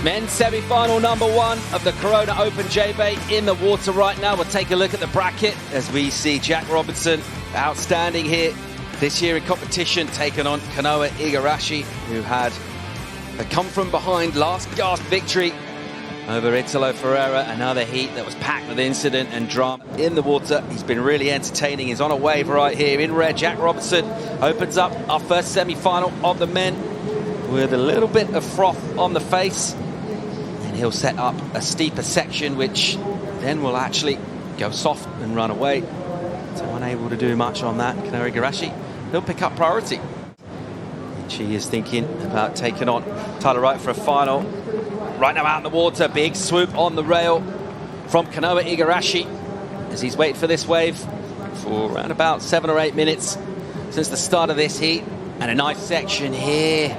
Men's semi-final #1 of the Corona Open J-Bay in the water right now. We'll take a look at the bracket as we see Jack Robinson outstanding here this year in competition, taking on Kanoa Igarashi, who had a come-from-behind last-gasp victory over Italo Ferreira. Another heat that was packed with incident and drama in the water. He's been really entertaining. He's on a wave right here in red. Jack Robinson opens up our first semi-final of the men with a little bit of froth on the face. And he'll set up a steeper section, which then will actually go soft and run away. So unable to do much on that. Kanoa Igarashi, he'll pick up priority. And she is thinking about taking on Tyler Wright for a final. Right now out in the water, big swoop on the rail from Kanoa Igarashi as he's waited for this wave for around about 7 or 8 minutes since the start of this heat. And a nice section here.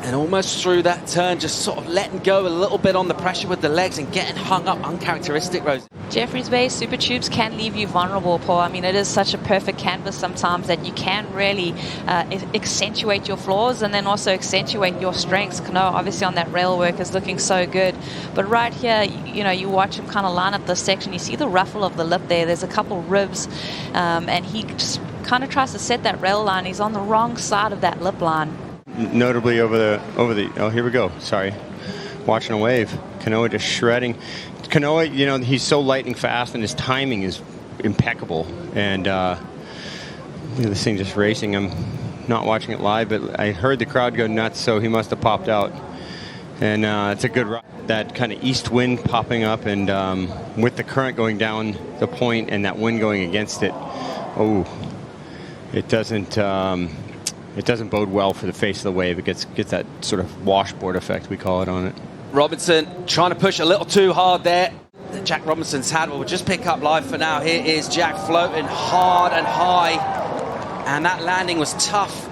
And almost through that turn, just sort of letting go a little bit on the pressure with the legs and getting hung up. Uncharacteristic, Rose. Jeffreys Bay super tubes can leave you vulnerable, Paul. I mean, it is such a perfect canvas sometimes that you can really accentuate your flaws and then also accentuate your strengths. Kanoa, obviously, on that rail work is looking so good. But right here, you know, you watch him kind of line up this section. You see the ruffle of the lip there. There's a couple ribs, and he just kind of tries to set that rail line. He's on the wrong side of that lip line. Notably over the oh, here we go, sorry, watching a wave. Kanoa just shredding. Kanoa, you know, he's so lightning fast and his timing is impeccable. And look at this thing just racing. I'm not watching it live, but I heard the crowd go nuts, so he must have popped out. And it's a good ride. That kind of east wind popping up, and with the current going down the point and that wind going against it, oh, it doesn't bode well for the face of the wave. It gets that sort of washboard effect, we call it, on it. Robinson trying to push a little too hard there. Jack Robinson's had, we'll just pick up live for now. Here is Jack floating hard and high. And that landing was tough.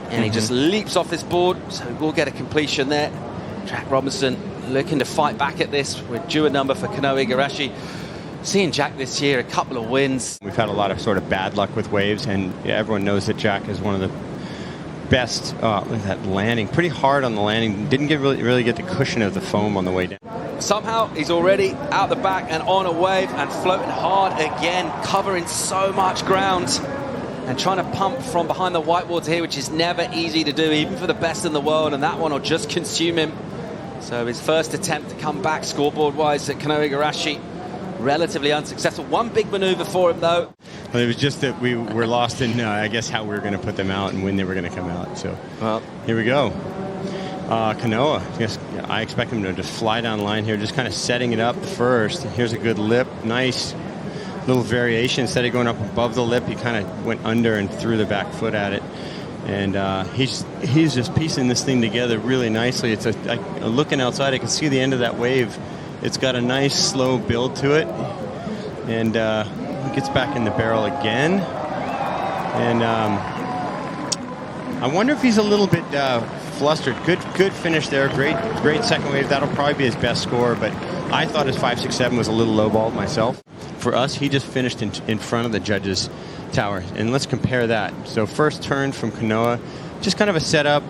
And he just leaps off his board. So we'll get a completion there. Jack Robinson looking to fight back at this with due a number for Kanoa Igarashi. Seeing Jack this year, a couple of wins. We've had a lot of sort of bad luck with waves, and everyone knows that Jack is one of the best. Look at that landing, pretty hard on the landing. Didn't really get the cushion of the foam on the way down. Somehow he's already out the back and on a wave and floating hard again, covering so much ground and trying to pump from behind the whitewater here, which is never easy to do, even for the best in the world, and that one will just consume him. So his first attempt to come back scoreboard-wise at Kanoa Igarashi, relatively unsuccessful. One big maneuver for him, though. Well, it was just that we were lost in, I guess, how we were going to put them out and when they were going to come out. So, well, here we go. Kanoa, I expect him to just fly down the line here, just kind of setting it up first. Here's a good lip, nice little variation. Instead of going up above the lip, he kind of went under and threw the back foot at it. And he's just piecing this thing together really nicely. It's looking outside, I can see the end of that wave. It's got a nice slow build to it. And he gets back in the barrel again. And I wonder if he's a little bit flustered. Good finish there. Great second wave. That'll probably be his best score. But I thought his 5.67 was a little lowballed myself. For us, he just finished in front of the judges' tower. And let's compare that. So first turn from Kanoa, just kind of a setup.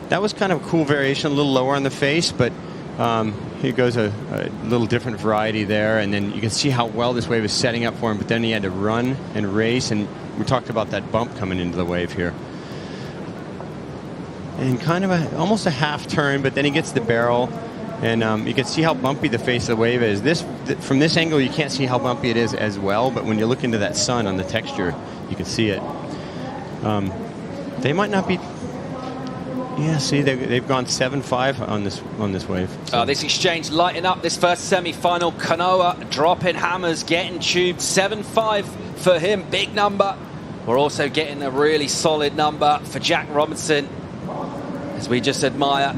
That was kind of a cool variation, a little lower on the face, but here goes a little different variety there. And then you can see how well this wave is setting up for him, but then he had to run and race, and we talked about that bump coming into the wave here. And kind of almost a half turn, but then he gets the barrel, and you can see how bumpy the face of the wave is. From this angle, you can't see how bumpy it is as well, but when you look into that sun on the texture, you can see it. They might not be. Yeah, see, they've gone 7-5 on this wave. So. This exchange lighting up this first semi-final. Kanoa dropping hammers, getting tubed. 7-5 for him, big number. We're also getting a really solid number for Jack Robinson, as we just admire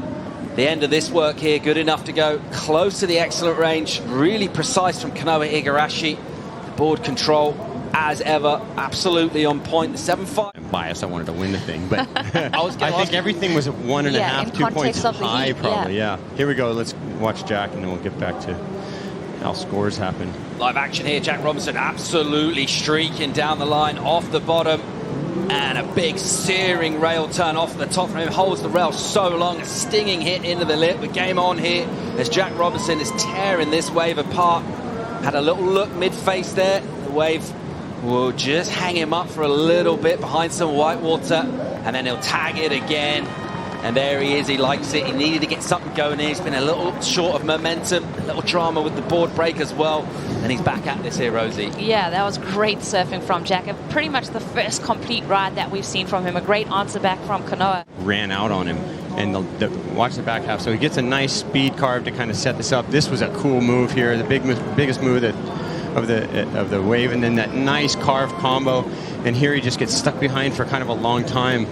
the end of this work here. Good enough to go close to the excellent range. Really precise from Kanoa Igarashi. The board control, as ever, absolutely on point. The 7-5. I'm biased. I wanted to win the thing, but I think everything was at 1.5, 2 points high, probably. Yeah. Here we go. Let's watch Jack, and then we'll get back to how scores happen. Live action here. Jack Robinson absolutely streaking down the line off the bottom. And a big searing rail turn off the top from him. Holds the rail so long. A stinging hit into the lip. The game on here as Jack Robinson is tearing this wave apart. Had a little look mid-face there. The wave will just hang him up for a little bit behind some white water. And then he'll tag it again. And there he is, he likes it. He needed to get something going here. He's been a little short of momentum, a little drama with the board break as well. And he's back at this here, Rosie. Yeah, that was great surfing from Jack. Pretty much the first complete ride that we've seen from him. A great answer back from Kanoa. Ran out on him. And watch the back half. So he gets a nice speed carve to kind of set this up. This was a cool move here, the biggest move of the wave. And then that nice carve combo. And here he just gets stuck behind for kind of a long time.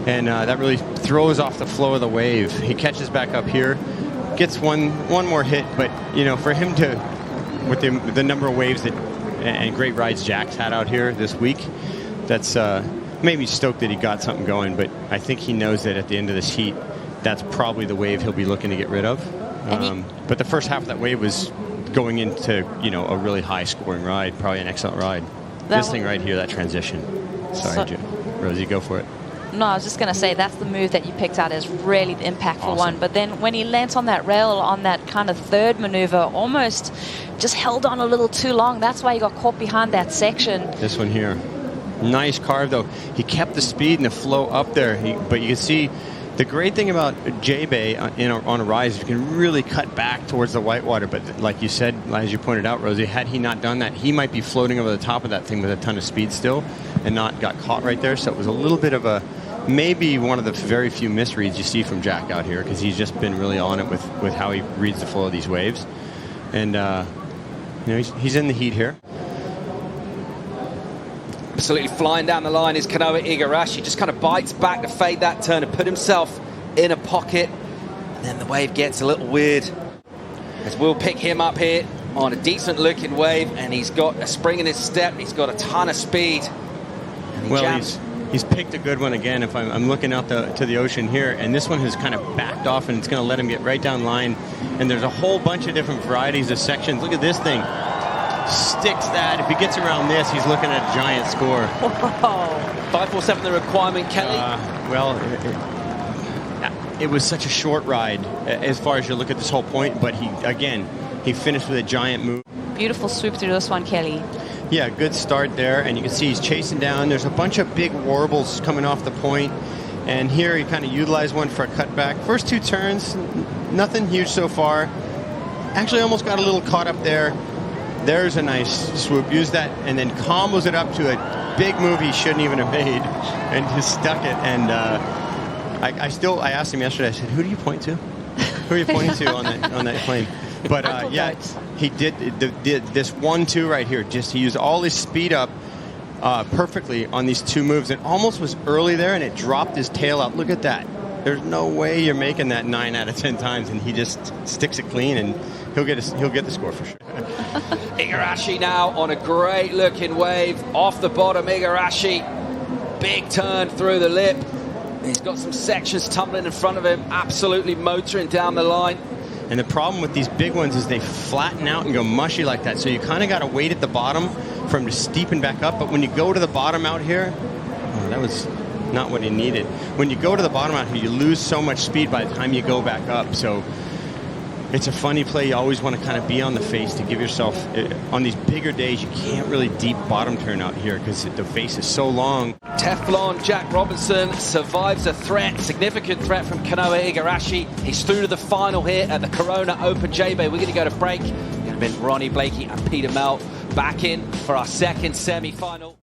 And that really throws off the flow of the wave. He catches back up here, gets one more hit, but you know, for him to, with the number of waves that and great rides Jack's had out here this week, that's made me stoked that he got something going. But I think he knows that at the end of this heat, that's probably the wave he'll be looking to get rid of. But the first half of that wave was going into, you know, a really high scoring ride, probably an excellent ride. This thing right here, that transition. Sorry, Rosie, go for it. No, I was just going to say that's the move that you picked out as really the impactful one. But then when he lands on that rail on that kind of third maneuver, almost just held on a little too long. That's why he got caught behind that section. This one here. Nice carve, though. He kept the speed and the flow up there. But you can see the great thing about J-Bay on a rise, you can really cut back towards the whitewater. But like you said, as you pointed out, Rosie, had he not done that, he might be floating over the top of that thing with a ton of speed still and not got caught right there. So it was a little bit of a, maybe one of the very few misreads you see from Jack out here, because he's just been really on it with how he reads the flow of these waves. And, you know, he's in the heat here. Absolutely flying down the line is Kanoa Igarashi. Just kind of bites back to fade that turn and put himself in a pocket. And then the wave gets a little weird. As we'll pick him up here on a decent looking wave, and he's got a spring in his step. He's got a ton of speed. And he jams. He's picked a good one again. If I'm looking out to the ocean here, and this one has kind of backed off, and it's going to let him get right down line. And there's a whole bunch of different varieties of sections. Look at this thing. Sticks that. If he gets around this, he's looking at a giant score. Whoa. 547 the requirement, Kelly. Well, it was such a short ride as far as you look at this whole point, but he finished with a giant move. Beautiful swoop through this one, Kelly. Yeah, good start there, and you can see he's chasing down. There's a bunch of big warbles coming off the point, and here he kind of utilized one for a cutback. First two turns, nothing huge so far. Actually almost got a little caught up there. There's a nice swoop. Use that, and then combos it up to a big move he shouldn't even have made, and just stuck it. And I asked him yesterday, I said, who do you point to? Who are you pointing to on that plane? But yeah, he did this 1-2 right here. He used all his speed up perfectly on these two moves. It almost was early there, and it dropped his tail out. Look at that. There's no way you're making that 9 out of 10 times, and he just sticks it clean, and he'll get the score for sure. Igarashi now on a great looking wave off the bottom. Igarashi, big turn through the lip. He's got some sections tumbling in front of him, absolutely motoring down the line. And the problem with these big ones is they flatten out and go mushy like that. So you kind of got to wait at the bottom for him to steepen back up. But when you go to the bottom out here, that was not what he needed. When you go to the bottom out here, you lose so much speed by the time you go back up. So it's a funny play. You always want to kind of be on the face to give yourself, on these bigger days, you can't really deep bottom turn out here because the face is so long. Teflon Jack Robinson survives a threat, significant threat from Kanoa Igarashi. He's through to the final here at the Corona Open J-Bay. We're going to go to break. It's going to be Ronnie Blakey and Peter Mel back in for our second semi-final.